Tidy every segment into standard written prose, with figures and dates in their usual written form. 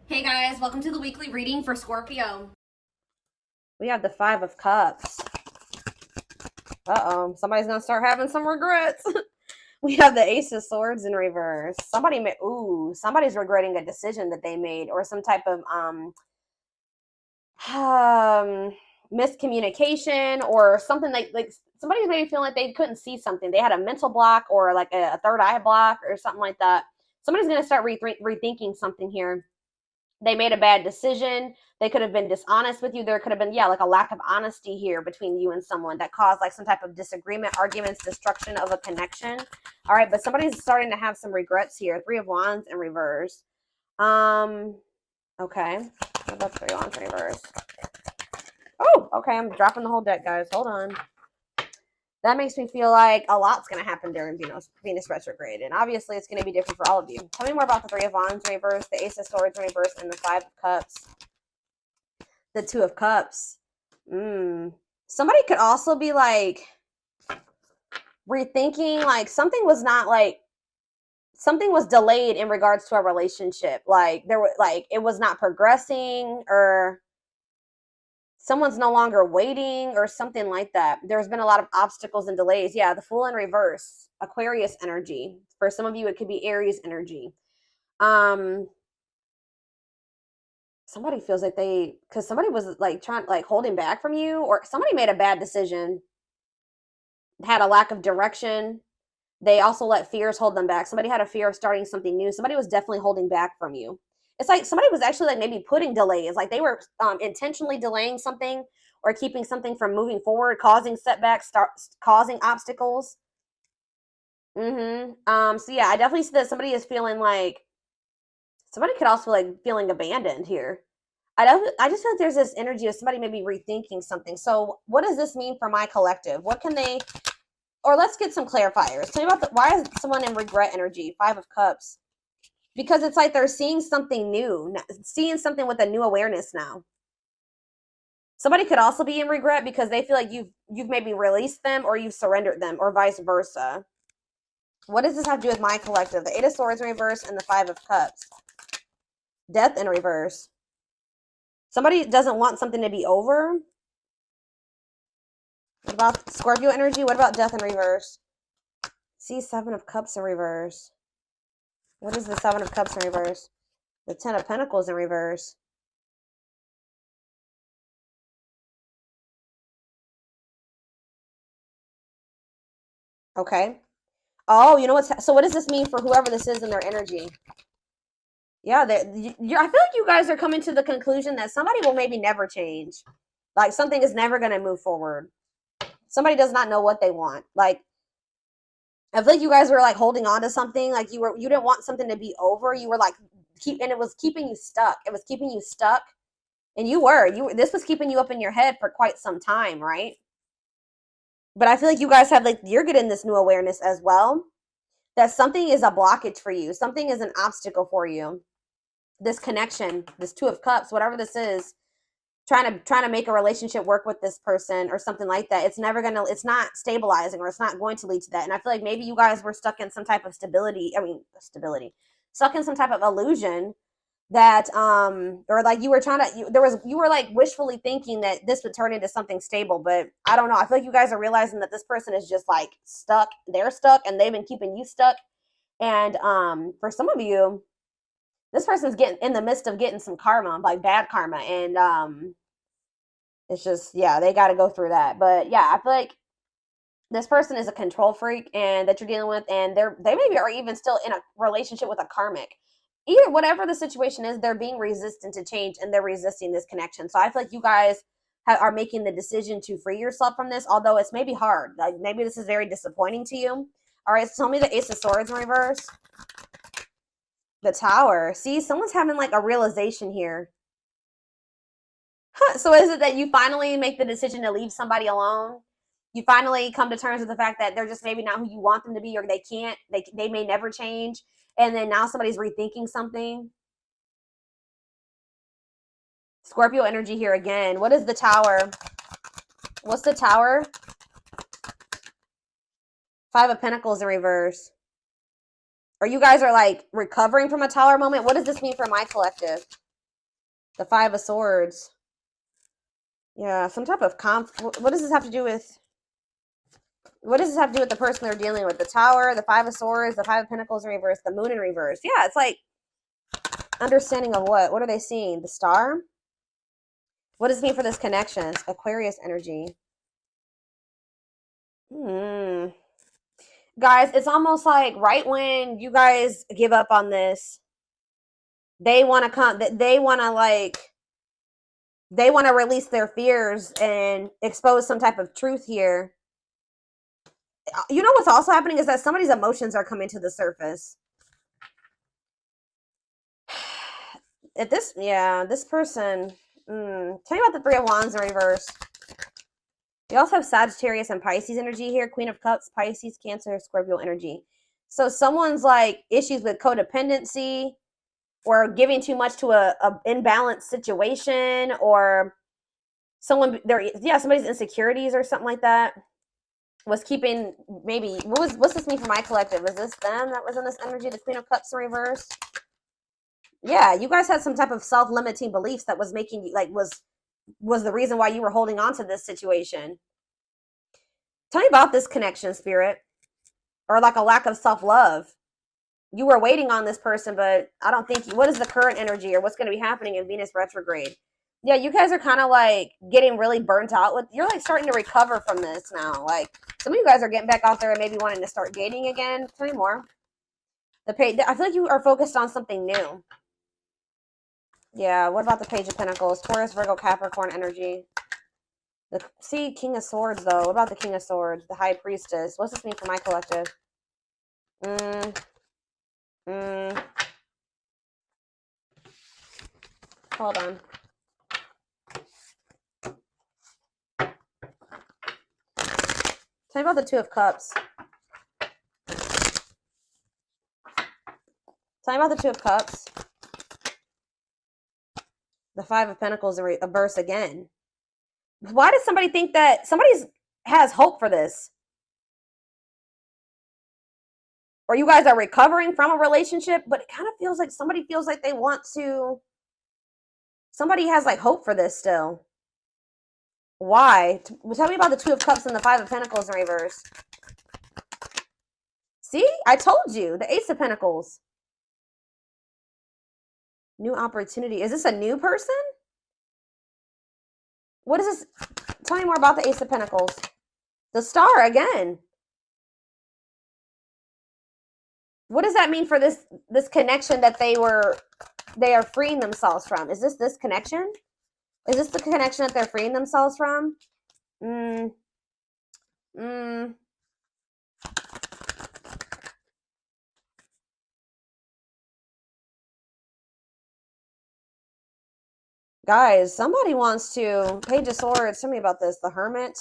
Hey guys, welcome to the weekly reading for Scorpio. We have the Five of Cups. Uh-oh, somebody's gonna start having some regrets. We have the Ace of Swords in reverse. Somebody's regretting a decision that they made, or some type of um miscommunication, or something like somebody's maybe feeling like they couldn't see something. They had a mental block, or like a third eye block, or something like that. Somebody's gonna start rethinking something here. They made a bad decision. They could have been dishonest with you. There could have been, yeah, like a lack of honesty here between you and someone that caused like some type of disagreement, arguments, destruction of a connection. All right, but somebody's starting to have some regrets here. Three of Wands in reverse. Okay. What about Three of Wands in reverse? Oh, okay. I'm dropping the whole deck, guys. Hold on. That makes me feel like a lot's going to happen during Venus retrograde. And obviously, it's going to be different for all of you. Tell me more about the Three of Wands in reverse, the Ace of Swords in reverse, and the Five of Cups. The Two of Cups. Somebody could also be like rethinking, like something was delayed in regards to a relationship. Like it was not progressing, or someone's no longer waiting, or something like that. There's been a lot of obstacles and delays. Yeah, the Fool in reverse, Aquarius energy. For some of you, it could be Aries energy. Somebody feels like because somebody was like holding back from you, or somebody made a bad decision, had a lack of direction. They also let fears hold them back. Somebody had a fear of starting something new. Somebody was definitely holding back from you. It's like somebody was actually like maybe putting delays, like they were intentionally delaying something, or keeping something from moving forward, causing setbacks, causing obstacles. So yeah, I definitely see that somebody is feeling like, somebody could also like feeling abandoned here. I just feel like there's this energy of somebody maybe rethinking something. So what does this mean for my collective? What can they, or let's get some clarifiers. Tell me about why is someone in regret energy? Five of Cups. Because it's like they're seeing something new, seeing something with a new awareness now. Somebody could also be in regret because they feel like you've maybe released them, or you've surrendered them, or vice versa. What does this have to do with my collective? The Eight of Swords in reverse and the Five of Cups. Death in reverse. Somebody doesn't want something to be over. What about Scorpio energy? What about death in reverse? See, Seven of Cups in reverse. What is the Seven of Cups in reverse? The Ten of Pentacles in reverse. Okay. Oh, you know what's, so what does this mean for whoever this is in their energy? Yeah, I feel like you guys are coming to the conclusion that somebody will maybe never change. Like something is never going to move forward. Somebody does not know what they want. Like, I feel like you guys were like holding on to something. Like you didn't want something to be over. You were like and it was keeping you stuck. It was keeping you stuck. And this was keeping you up in your head for quite some time, right? But I feel like you guys have you're getting this new awareness as well, that something is a blockage for you. Something is an obstacle for you. This connection, this Two of Cups, whatever this is, trying to make a relationship work with this person or something like that. It's not stabilizing, or it's not going to lead to that. And I feel like maybe you guys were stuck in some type of stuck in some type of illusion that or like you were like wishfully thinking that this would turn into something stable. But I don't know, I feel like you guys are realizing that this person is just like stuck. They're stuck, and they've been keeping you stuck. And for some of you, this person's getting in the midst of getting some karma, like bad karma. And it's just, yeah, they got to go through that. But yeah, I feel like this person is a control freak, and that you're dealing with, and they maybe are even still in a relationship with a karmic. Either whatever the situation is, they're being resistant to change, and they're resisting this connection. So I feel like you guys are making the decision to free yourself from this, although it's maybe hard. Like maybe this is very disappointing to you. All right, so tell me the Ace of Swords in reverse. The Tower. See, someone's having like a realization here. So is it that you finally make the decision to leave somebody alone? You finally come to terms with the fact that they're just maybe not who you want them to be, or they may never change. And then now somebody's rethinking something. Scorpio energy here again. What is the Tower? What's the Tower? Five of Pentacles in reverse. Or you guys are like recovering from a Tower moment. What does this mean for my collective? The Five of Swords. Yeah, some type of conflict. What does this have to do with? What does this have to do with the person they're dealing with? The Tower, the Five of Swords, the Five of Pentacles in reverse, the Moon in reverse. Yeah, it's like understanding of what? What are they seeing? The Star? What does it mean for this connection? Aquarius energy. Guys, it's almost like right when you guys give up on this, they want to come, they want to like, they want to release their fears and expose some type of truth here. You know what's also happening is that somebody's emotions are coming to the surface. If this, yeah, this person, tell me about the Three of Wands in reverse. You also have Sagittarius and Pisces energy here. Queen of Cups, Pisces, Cancer, Scorpio energy. So someone's like issues with codependency or giving too much to a imbalanced situation, or someone there, yeah, somebody's insecurities or something like that was keeping, maybe, what's this mean for my collective? Is this them that was in this energy, the Queen of Cups in reverse? Yeah, you guys had some type of self-limiting beliefs that was making you, like, was the reason why you were holding on to this situation. Tell me about this connection, Spirit, or like a lack of self-love. You were waiting on this person, but I don't think, what is the current energy or what's going to be happening in Venus retrograde? Yeah, you guys are kind of like getting really burnt out with, you're like starting to recover from this now. Like some of you guys are getting back out there and maybe wanting to start dating again. Tell me more. I feel like you are focused on something new. Yeah, what about the Page of Pentacles? Taurus, Virgo, Capricorn energy. See, King of Swords, though. What about the King of Swords? The High Priestess. What's this mean for my collective? Hold on. Tell me about the Two of Cups. Tell me about the Two of Cups. The Five of Pentacles in reverse again. Why does somebody think that somebody has hope for this? Or you guys are recovering from a relationship, but it kind of feels like somebody feels like they want to, somebody has like hope for this still. Why? Tell me about the Two of Cups and the Five of Pentacles in reverse. See, I told you, the Ace of Pentacles. New opportunity. Is this a new person? What is this? Tell me more about the Ace of Pentacles. The Star again. What does that mean for this connection that they are freeing themselves from? Is this connection? Is this the connection that they're freeing themselves from? Guys, somebody wants to, Page of Swords, tell me about this. The Hermit,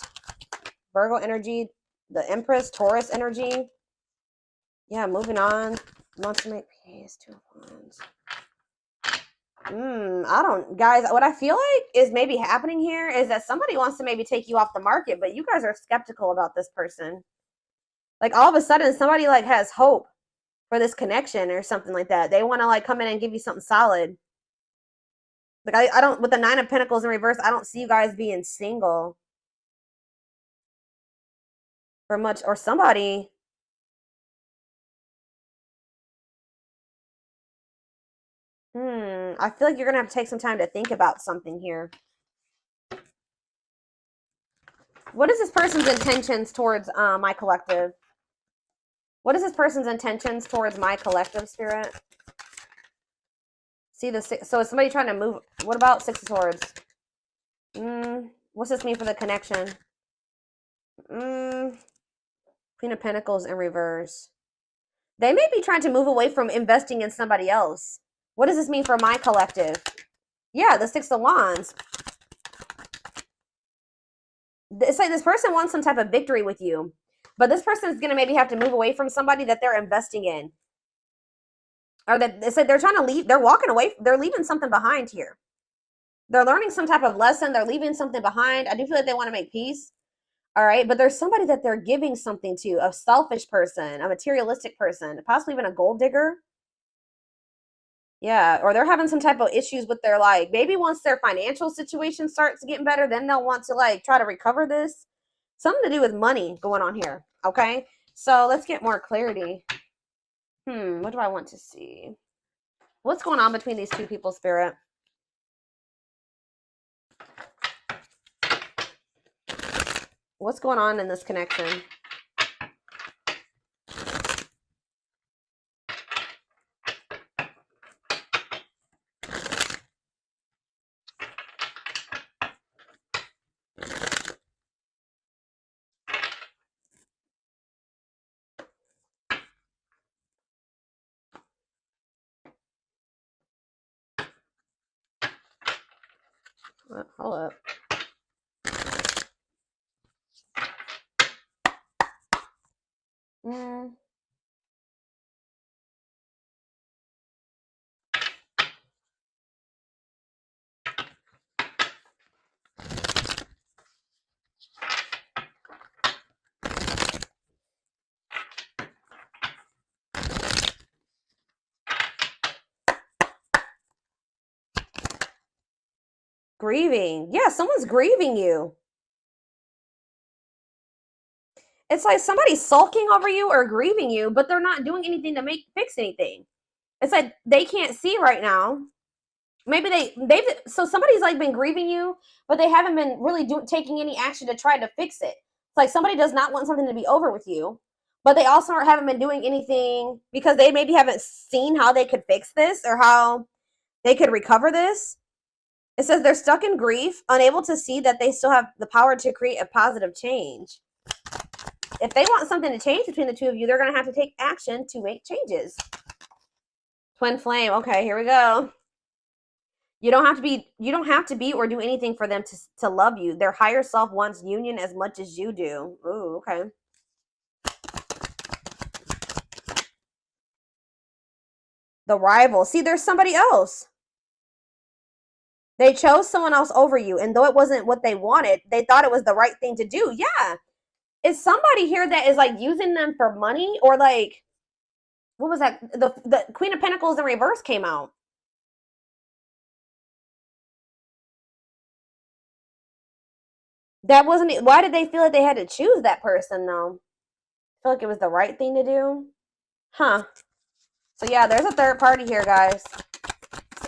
Virgo energy, the Empress, Taurus energy. Yeah, moving on. Wants to make peace, Two of Wands. I don't, guys, what I feel like is maybe happening here is that somebody wants to maybe take you off the market, but you guys are skeptical about this person. Like all of a sudden somebody like has hope for this connection or something like that. They want to like come in and give you something solid. Like I don't, with the Nine of Pentacles in reverse, I don't see you guys being single for much, or somebody. I feel like you're gonna have to take some time to think about something here. What is this person's intentions towards my collective? What is this person's intentions towards my collective, Spirit? See the six, so is somebody trying to move? What about Six of Swords? What's this mean for the connection? Queen of Pentacles in reverse. They may be trying to move away from investing in somebody else. What does this mean for my collective? Yeah, the Six of Wands. It's like this person wants some type of victory with you, but this person is going to maybe have to move away from somebody that they're investing in. Or that it's like they're trying to leave, they're walking away, they're leaving something behind here. They're learning some type of lesson, they're leaving something behind. I do feel like they want to make peace. All right, but there's somebody that they're giving something to, a selfish person, a materialistic person, possibly even a gold digger. Yeah, or they're having some type of issues with their, like, maybe once their financial situation starts getting better, then they'll want to like try to recover this. Something to do with money going on here. Okay, so let's get more clarity. What do I want to see? What's going on between these two people, Spirit? What's going on in this connection? Hold up. Grieving. Yeah, someone's grieving you. It's like somebody's sulking over you or grieving you, but they're not doing anything to fix anything. It's like they can't see right now. Maybe so somebody's like been grieving you, but they haven't been really taking any action to try to fix it. It's like somebody does not want something to be over with you, but they also haven't been doing anything because they maybe haven't seen how they could fix this or how they could recover this. It says they're stuck in grief, unable to see that they still have the power to create a positive change. If they want something to change between the two of you, they're going to have to take action to make changes. Twin flame. Okay, here we go. You don't have to be or do anything for them to love you. Their higher self wants union as much as you do. Ooh, okay. The rival. See, there's somebody else. They chose someone else over you, and though it wasn't what they wanted, they thought it was the right thing to do. Yeah. Is somebody here that is like using them for money, or like, what was that? The Queen of Pentacles in reverse came out. That wasn't it. Why did they feel like they had to choose that person though? I feel like it was the right thing to do. Huh. So yeah, there's a third party here, guys.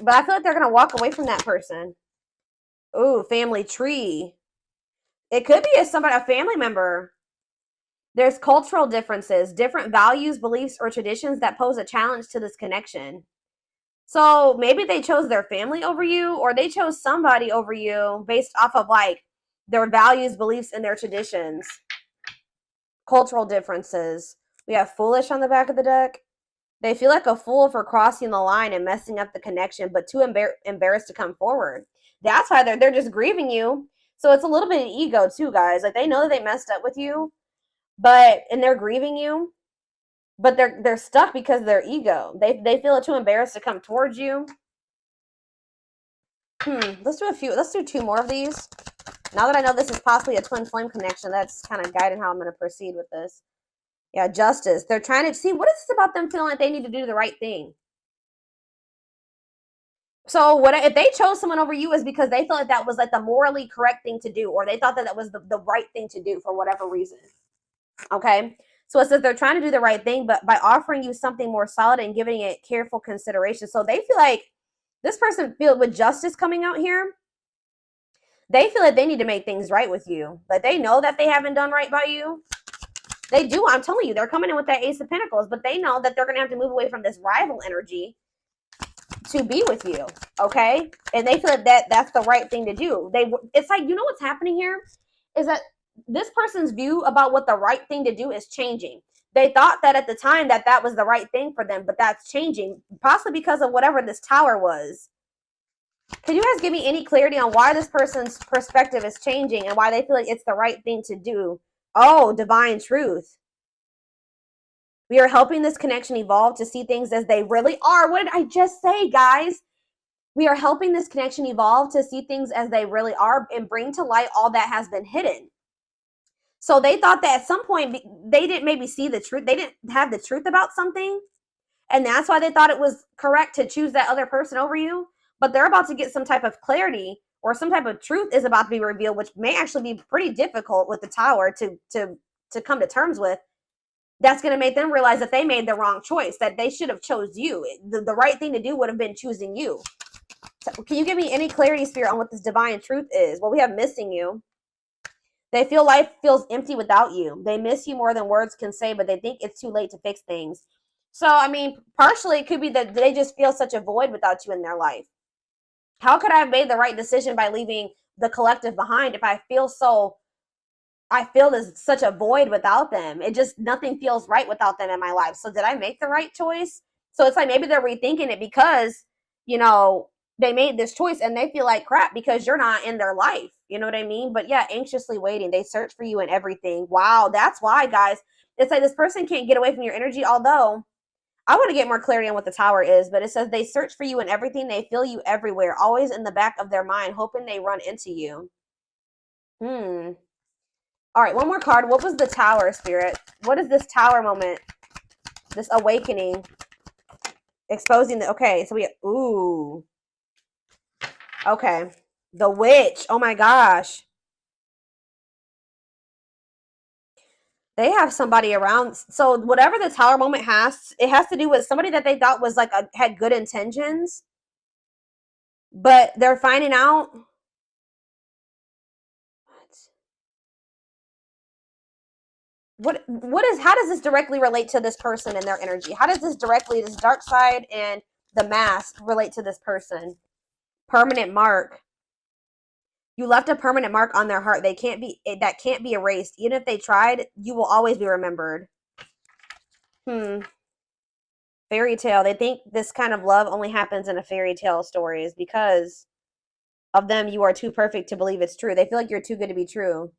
But I feel like they're going to walk away from that person. Ooh, family tree. It could be a family member. There's cultural differences, different values, beliefs, or traditions that pose a challenge to this connection. So maybe they chose their family over you, or they chose somebody over you based off of like their values, beliefs, and their traditions. Cultural differences. We have foolish on the back of the deck. They feel like a fool for crossing the line and messing up the connection, but too embarrassed to come forward. That's why they're just grieving you. So it's a little bit of ego too, guys. Like they know that they messed up with you, and they're grieving you, but they're stuck because of their ego. They feel too embarrassed to come towards you. Let's do two more of these. Now that I know this is possibly a twin flame connection, that's kind of guiding how I'm going to proceed with this. Yeah, justice. They're trying to see, what is this about them feeling like they need to do the right thing? So if they chose someone over you is because they felt like that was like the morally correct thing to do, or they thought that was the right thing to do for whatever reason. Okay. So it says they're trying to do the right thing, but by offering you something more solid and giving it careful consideration. So they feel like this person with justice coming out here, they feel like they need to make things right with you. Like they know that they haven't done right by you. They do. I'm telling you, they're coming in with that Ace of Pentacles, but they know that they're going to have to move away from this rival energy to be with you. Okay. And they feel like that's the right thing to do. It's like, you know what's happening here is that this person's view about what the right thing to do is changing. They thought that at the time that was the right thing for them, but that's changing, possibly because of whatever this tower was. Can you guys give me any clarity on why this person's perspective is changing and why they feel like it's the right thing to do? Oh, divine truth. We are helping this connection evolve to see things as they really are. What did I just say, guys? We are helping this connection evolve to see things as they really are and bring to light all that has been hidden. So they thought that at some point they didn't maybe see the truth. They didn't have the truth about something. And that's why they thought it was correct to choose that other person over you. But they're about to get some type of clarity, or some type of truth is about to be revealed, which may actually be pretty difficult with the Tower to come to terms with. That's going to make them realize that they made the wrong choice, that they should have chose you. The right thing to do would have been choosing you. So can you give me any clarity, Spirit, on what this divine truth is? Well, we have missing you. They feel life feels empty without you. They miss you more than words can say, but they think it's too late to fix things. So, I mean, partially it could be that they just feel such a void without you in their life. How could I have made the right decision by leaving the collective behind if I feel there's such a void without them? It just, nothing feels right without them in my life. So did I make the right choice? So it's like maybe they're rethinking it because, you know, they made this choice and they feel like crap because you're not in their life. You know what I mean? But yeah, anxiously waiting. They search for you in everything. Wow, that's why, guys. It's like this person can't get away from your energy, although I want to get more clarity on what the Tower is, but it says they search for you in everything. They feel you everywhere, always in the back of their mind, hoping they run into you. All right, one more card. What was the Tower, Spirit? What is this Tower moment? This awakening. Exposing the, okay, so ooh. Okay. The Witch. Oh my gosh. They have somebody around. So whatever the Tower moment has, it has to do with somebody that they thought was like had good intentions, but they're finding out. How does this directly relate to this person and their energy? How does this dark side and the mask relate to this person? Permanent mark. You left a permanent mark on their heart. That can't be erased. Even if they tried, you will always be remembered. Fairy tale. They think this kind of love only happens in a fairy tale stories because of them. You are too perfect to believe it's true. They feel like you're too good to be true.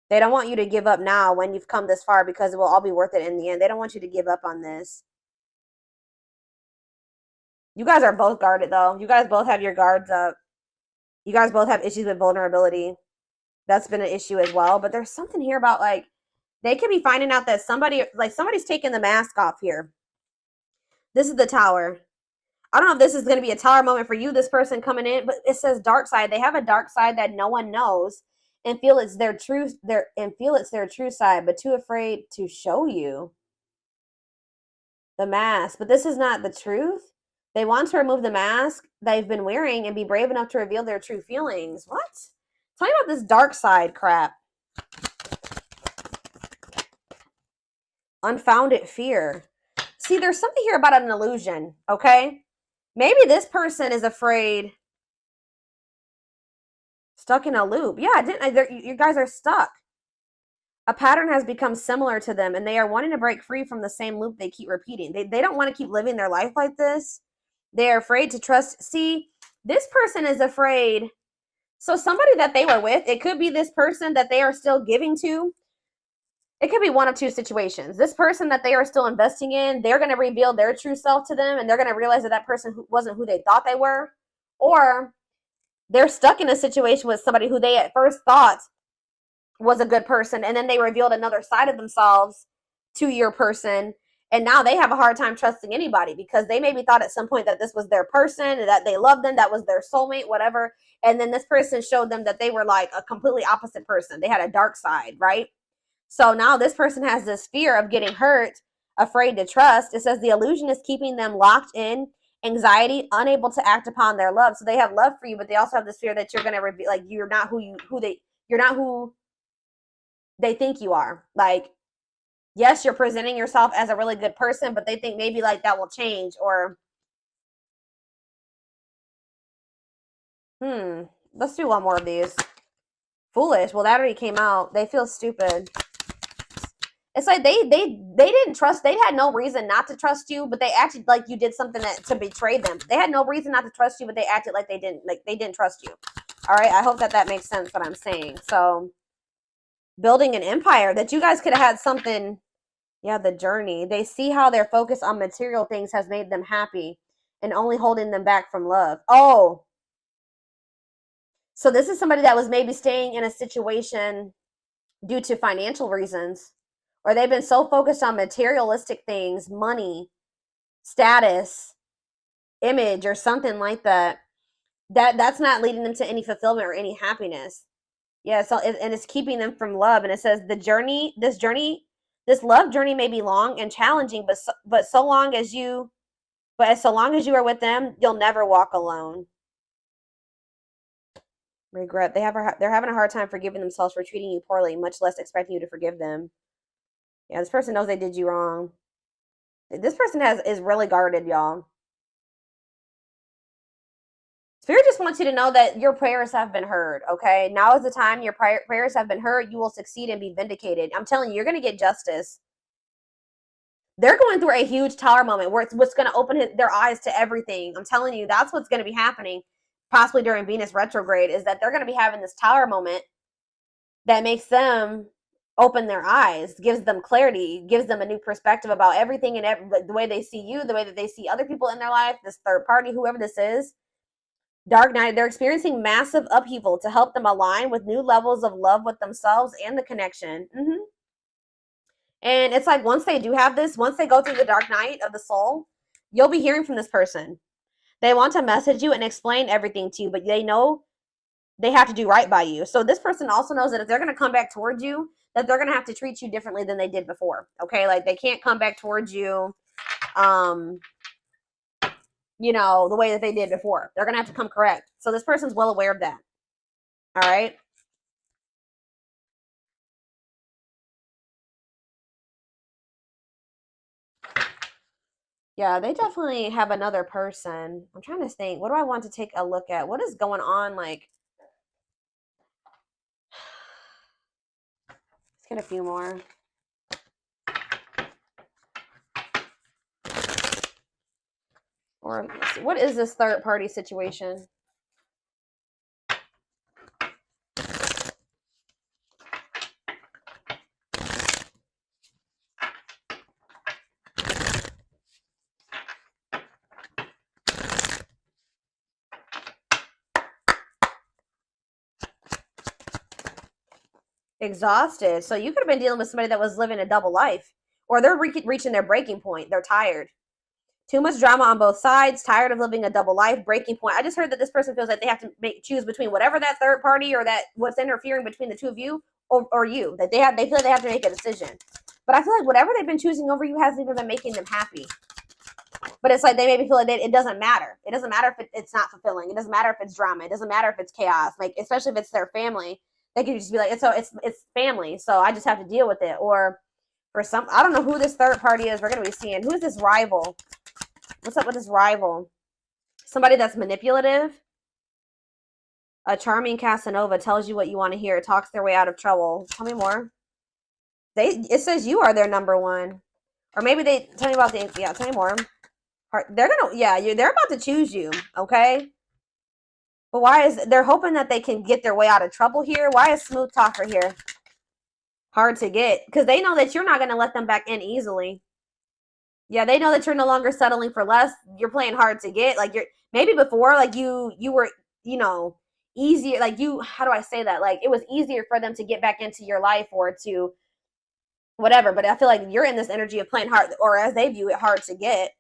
They don't want you to give up now when you've come this far because it will all be worth it in the end. They don't want you to give up on this. You guys are both guarded, though. You guys both have your guards up. You guys both have issues with vulnerability. That's been an issue as well. But there's something here about, like, they could be finding out that somebody's taking the mask off here. This is the Tower. I don't know if this is going to be a Tower moment for you, this person coming in, but it says dark side. They have a dark side that no one knows and feel it's their true side, but too afraid to show you. The mask. But this is not the truth. They want to remove the mask they've been wearing and be brave enough to reveal their true feelings. What? Tell me about this dark side crap. Unfounded fear. See, there's something here about an illusion, okay? Maybe this person is afraid. Stuck in a loop. Yeah, you guys are stuck. A pattern has become similar to them, and they are wanting to break free from the same loop they keep repeating. They don't want to keep living their life like this. They are afraid to trust. See, this person is afraid. So somebody that they were with, it could be this person that they are still giving to. It could be one of two situations. This person that they are still investing in, they're going to reveal their true self to them, and they're going to realize that that person wasn't who they thought they were. Or they're stuck in a situation with somebody who they at first thought was a good person, and then they revealed another side of themselves to your person, and now they have a hard time trusting anybody because they maybe thought at some point that this was their person and that they loved them, that was their soulmate, whatever, and then this person showed them that they were like a completely opposite person. They had a dark side, right? So now this person has this fear of getting hurt, afraid to trust. It says the illusion is keeping them locked in anxiety, unable to act upon their love. So they have love for you, but they also have this fear that you're going to reveal, like, you're not who they think you are. Like, yes, you're presenting yourself as a really good person, but they think maybe like that will change. Or let's do one more of these. Foolish. Well, that already came out. They feel stupid. It's like they didn't trust. They had no reason not to trust you, but they acted like you did something to betray them. They had no reason not to trust you, but they acted like they didn't trust you. All right, I hope that makes sense what I'm saying. So, building an empire, that you guys could have had something. Yeah, the journey. They see how their focus on material things has made them happy and only holding them back from love. Oh, so this is somebody that was maybe staying in a situation due to financial reasons, or they've been so focused on materialistic things, money, status, image, or something like that. That's not leading them to any fulfillment or any happiness. Yeah, so and it's keeping them from love. And it says this love journey may be long and challenging, but so long as you are with them, you'll never walk alone. Regret. They're having a hard time forgiving themselves for treating you poorly, much less expecting you to forgive them. Yeah, this person knows they did you wrong. This person is really guarded, y'all. Spirit just wants you to know that your prayers have been heard, okay? Now is the time your prayers have been heard. You will succeed and be vindicated. I'm telling you, you're going to get justice. They're going through a huge tower moment where it's what's going to open their eyes to everything. I'm telling you, that's what's going to be happening, possibly during Venus retrograde, is that they're going to be having this tower moment that makes them open their eyes, gives them clarity, gives them a new perspective about everything and the way they see you, the way that they see other people in their life, this third party, whoever this is. Dark night, they're experiencing massive upheaval to help them align with new levels of love with themselves and the connection. And it's like once they do have this, once they go through the dark night of the soul, you'll be hearing from this person. They want to message you and explain everything to you, but they know they have to do right by you. So this person also knows that if they're going to come back towards you, that they're going to have to treat you differently than they did before. Okay, like they can't come back towards you the way that they did before. They're going to have to come correct. So this person's well aware of that. All right. Yeah, they definitely have another person. I'm trying to think. What do I want to take a look at? What is going on? Like, let's get a few more. Or let's see, what is this third party situation? Exhausted. So you could have been dealing with somebody that was living a double life, or they're reaching their breaking point. They're tired. Too much drama on both sides, tired of living a double life, breaking point. I just heard that this person feels like they have to choose between whatever that third party or that what's interfering between the two of you or you. That they feel like they have to make a decision. But I feel like whatever they've been choosing over you hasn't even been making them happy. But it's like they maybe feel like it doesn't matter. It doesn't matter if it's not fulfilling. It doesn't matter if it's drama. It doesn't matter if it's chaos. Like, especially if it's their family, they could just be like, it's family, so I just have to deal with it. Or for some, I don't know who this third party is. We're gonna be seeing who is this rival. What's up with this rival? Somebody that's manipulative. A charming Casanova tells you what you want to hear. Talks their way out of trouble. Tell me more. It says you are their number one, or maybe they tell me about tell me more. They're about to choose you, okay? But they're hoping that they can get their way out of trouble here? Why is smooth talker here hard to get? Because they know that you're not going to let them back in easily. Yeah, they know that you're no longer settling for less. You're playing hard to get. Like maybe before, like you were, easier. Like how do I say that? Like it was easier for them to get back into your life or to whatever. But I feel like you're in this energy of playing hard, or as they view it, hard to get.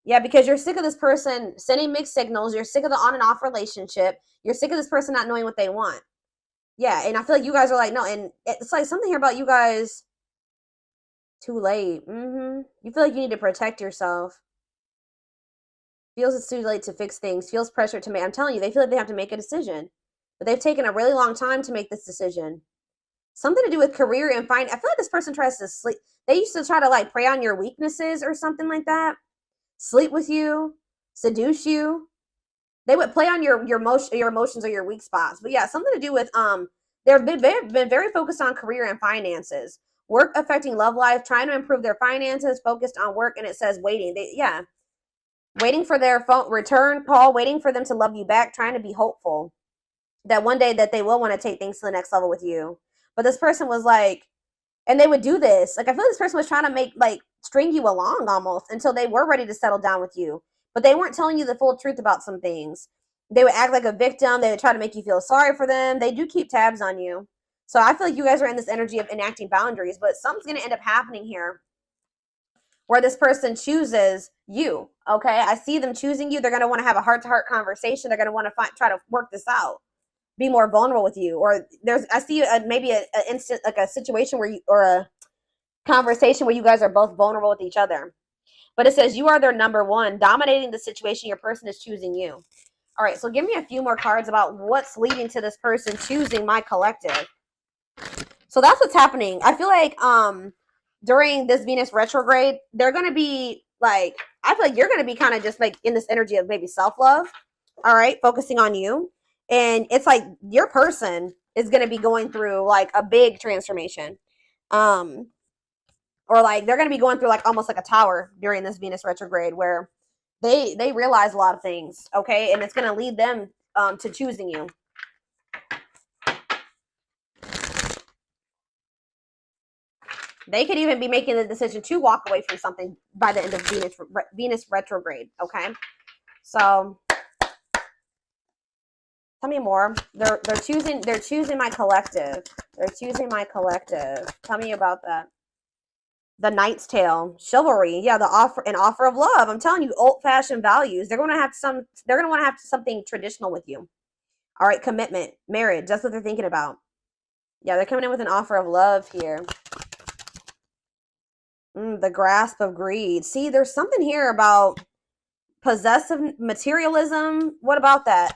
Yeah, because you're sick of this person sending mixed signals. You're sick of the on and off relationship. You're sick of this person not knowing what they want. Yeah, and I feel like you guys are like, no, and it's like something here about you guys. Too late. You feel like you need to protect yourself. Feels it's too late to fix things. Feels pressure to make. I'm telling you, they feel like they have to make a decision. But they've taken a really long time to make this decision. Something to do with career and I feel like this person tries to sleep. They used to try to like prey on your weaknesses or something like that. Sleep with you, seduce you. They would play on your emotions or your weak spots. But yeah, something to do with they've been very focused on career and finances. Work affecting love life, trying to improve their finances, focused on work, and it says waiting. Waiting for their phone return call, waiting for them to love you back, trying to be hopeful that one day that they will want to take things to the next level with you. But this person was like, and they would do this. Like I feel like this person was trying to string you along almost until they were ready to settle down with you. But they weren't telling you the full truth about some things. They would act like a victim. They would try to make you feel sorry for them. They do keep tabs on you. So I feel like you guys are in this energy of enacting boundaries, but something's going to end up happening here where this person chooses you. Okay, I see them choosing you. They're going to want to have a heart-to-heart conversation. They're going to want to try to work this out, be more vulnerable with you. Or I see maybe a instant, like a situation where or a conversation where you guys are both vulnerable with each other. But it says you are their number one, dominating the situation. Your person is choosing you. All right, so give me a few more cards about what's leading to this person choosing my collective. So that's what's happening. I feel like during this Venus retrograde, they're going to be like, I feel like you're going to be kind of just like in this energy of maybe self-love. All right, focusing on you. And it's like your person is going to be going through like a big transformation. Or like they're going to be going through like almost like a tower during this Venus retrograde where they realize a lot of things, okay? And it's going to lead them to choosing you. They could even be making the decision to walk away from something by the end of Venus retrograde, okay? So tell me more. They're choosing my collective. They're choosing my collective. Tell me about that. The Knight's Tale, chivalry, yeah, an offer of love. I'm telling you, old-fashioned values. They're going to want to have something traditional with you. All right, commitment, marriage. That's what they're thinking about. Yeah, they're coming in with an offer of love here. The grasp of greed. See, there's something here about possessive materialism. What about that?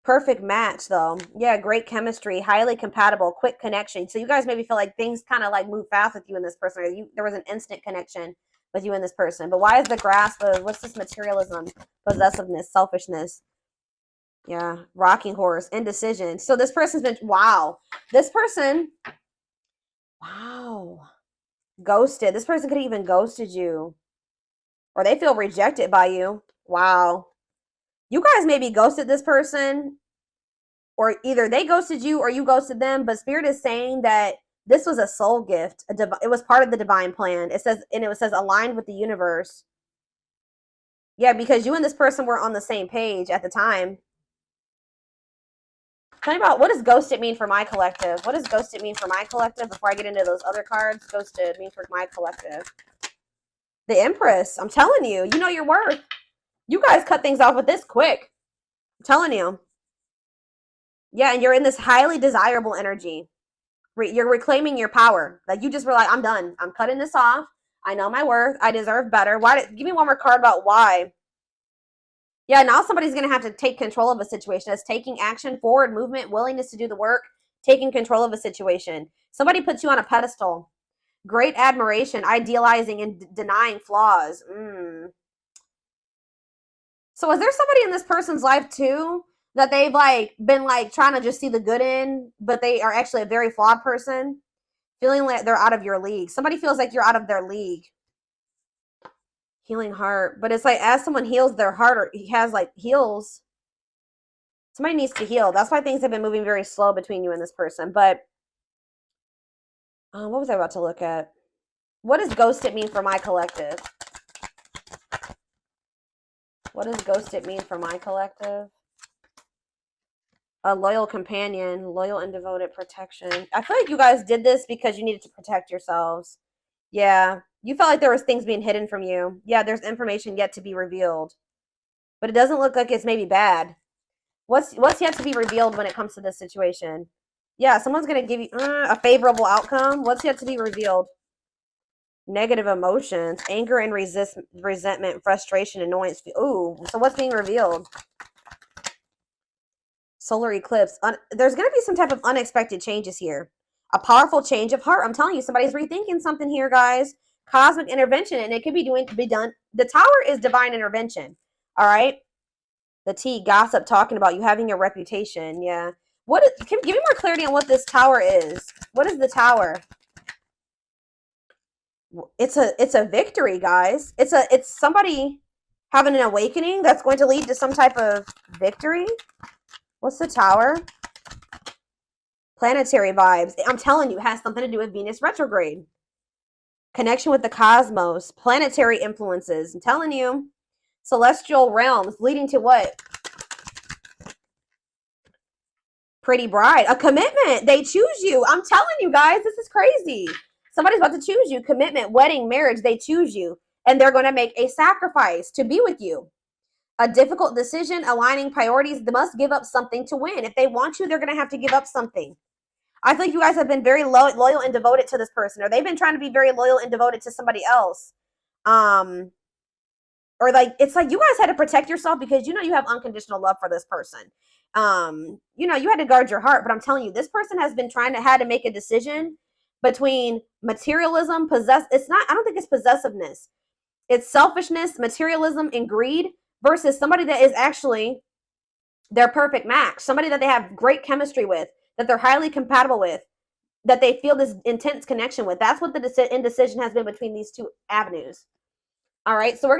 Perfect match, though. Yeah, great chemistry, highly compatible, quick connection. So you guys maybe feel like things kind of like move fast with you and this person. Or there was an instant connection with you and this person. But why is the grasp of, what's this materialism, possessiveness, selfishness? Yeah, rocking horse, indecision. So this person's been, wow. This person, wow. Ghosted. This person could have even ghosted you. Or they feel rejected by you. Wow. You guys maybe ghosted this person, or either they ghosted you or you ghosted them, but Spirit is saying that this was a soul gift. It was part of the divine plan. It says aligned with the universe. Yeah, because you and this person were on the same page at the time. Tell me about, what does ghosted mean for my collective? What does ghosted mean for my collective before I get into those other cards? Ghosted mean for my collective. The Empress. I'm telling you, you know your worth. You guys cut things off with this quick. I'm telling you. Yeah, and you're in this highly desirable energy. You're reclaiming your power. Like you just were like, I'm done. I'm cutting this off. I know my worth. I deserve better. Give me one more card about why. Yeah, now somebody's going to have to take control of a situation. That's taking action, forward movement, willingness to do the work, taking control of a situation. Somebody puts you on a pedestal. Great admiration, idealizing and denying flaws. So is there somebody in this person's life too that they've like been like trying to just see the good in, but they are actually a very flawed person, feeling like they're out of your league? Somebody feels like you're out of their league. Healing heart, but it's like as someone heals their heart, or heals, somebody needs to heal. That's why things have been moving very slow between you and this person. But what was I about to look at? What does ghosted mean for my collective? What does ghosted mean for my collective? A loyal companion, loyal and devoted protection. I feel like you guys did this because you needed to protect yourselves. Yeah, you felt like there was things being hidden from you. Yeah, there's information yet to be revealed. But it doesn't look like it's maybe bad. What's yet to be revealed when it comes to this situation? Yeah, someone's going to give you a favorable outcome. What's yet to be revealed? Negative emotions, anger and resentment, frustration, annoyance. Ooh, so what's being revealed? Solar eclipse. There's going to be some type of unexpected changes here. A powerful change of heart. I'm telling you, somebody's rethinking something here, guys. Cosmic intervention, and it could be done. The Tower is divine intervention. All right. The T, gossip, talking about you having a reputation. Yeah. Give me more clarity on what this Tower is. What is the Tower? It's a victory, guys. It's somebody having an awakening that's going to lead to some type of victory. What's the Tower? Planetary vibes. I'm telling you, it has something to do with Venus retrograde. Connection with the cosmos. Planetary influences. I'm telling you. Celestial realms leading to what? Pretty bride. A commitment. They choose you. I'm telling you guys, this is crazy. Somebody's about to choose you. Commitment, wedding, marriage, they choose you. And they're going to make a sacrifice to be with you. A difficult decision, aligning priorities. They must give up something to win. If they want you, they're going to have to give up something. I think you guys have been very loyal and devoted to this person, or they've been trying to be very loyal and devoted to somebody else. Or like, it's like you guys had to protect yourself because you know you have unconditional love for this person. You know, you had to guard your heart, but I'm telling you, this person has been had to make a decision between materialism, I don't think it's possessiveness. It's selfishness, materialism, and greed versus somebody that is actually their perfect match, somebody that they have great chemistry with, that they're highly compatible with, that they feel this intense connection with. That's what the indecision has been between these two avenues. All right, so we're